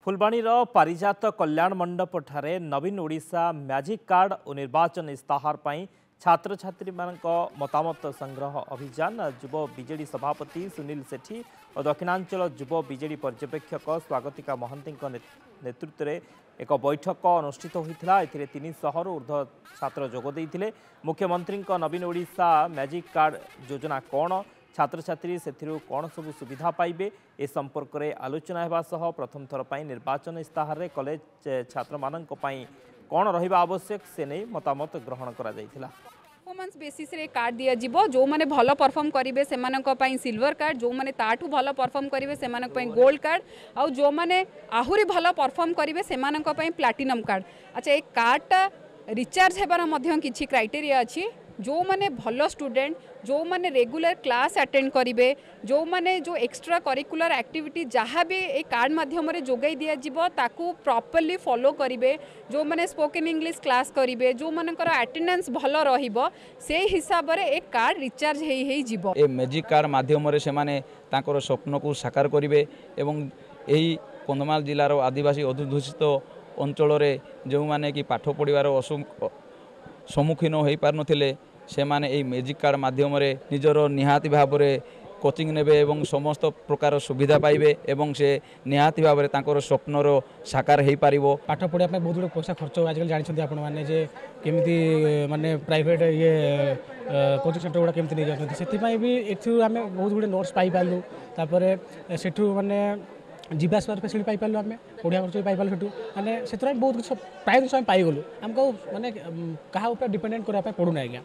फुलबाणीर पारिजात कल्याण मंडप ठारे नवीन ओडिशा मैजिक कार्ड और निर्वाचन इस्ताहार पाई छात्र छात्री मतामत संग्रह अभियान युव बीजेडी सभापति सुनील सेठी और दक्षिणांचल युव बीजेडी पर्यवेक्षक स्वागतिका महंती नेतृत्व में एक बैठक अनुष्ठित होता। 300 रु ऊर्ध्व छात्र जोगदे। मुख्यमंत्री नवीन ओडिशा मैजिक कार्ड योजना कौन, छात्र छात्री से कौन सब सुविधा पाइबे ए संपर्क में आलोचना होगा सह प्रथम थर पर निर्वाचन इस्ताहार रे कॉलेज छात्र मानक पई कौन रहिबा आवश्यक से नहीं मतामत ग्रहण करा जायथिला। परफॉर्मेंस बेसिस रे कार्ड दिया जिवो। जो माने भलो परफॉर्म करिवे सेमानक पई सिल्वर कार्ड, जो माने ताठू भलो परफॉर्म करिवे सेमानक पई गोल्ड कार्ड, और जो माने आहुरी भलो परफॉर्म करिवे सेमानक पई प्लैटिनम कार्ड। अच्छा, एक कार्डटा रिचार्ज हेबार मध्य किछि क्राइटेरिया अछि। जो माने भलो स्टूडेंट, जो माने रेगुलर क्लास अटेंड करिवे, जो माने जो एक्स्ट्रा करिकुलर एक्टिविटी जहाँ भी एक कार्ड माध्यम रे जोगाई दिया जिवो ताकू प्रॉपर्ली फॉलो करिवे, जो माने स्पोकन इंग्लिश क्लास करिवे, जो मानकर अटेंडेंस भलो रहिबो से हिसाब रे एक कार्ड रिचार्ज हेई जिवो। ए मैजिक कार्ड माध्यम रे से माने तांकर स्वप्न को साकार करिवे एवं एही कंधमाल जिल्लार आदिवासी अध्युषित अंचल रे जो माने कि पाठ पढ़िवार सम्मुखीन हो पार नथिले से माने एही मैजिक कार्ड माध्यम रे निजर निहाती भाव में कोचिंग नेबे एवं समस्त प्रकार सुविधा पाइबे एवं से निहाती भाव में तांकर स्वप्नर साकार हो पारिबो। पाठ पढ़ा बहुत गुड पैसा खर्च आजकल जानी आपण मैंने जे केमिति माने प्राइवेट ये कोचिंग सेंटर गुड़ा केमिति नहीं जाते से भी एथु आमे बहुत गुड नोट्स पाई पालु। तापर सेठु माने जीवासवार फैसिलिटी पाई पालु, आमे ओडिया खर्च पाई पालु सेठु माने सेतरा बहुत प्राय जिन पाई गलु। हमको माने कहा ऊपर डिपेंडेंट करा पड़ूना आज्ञा।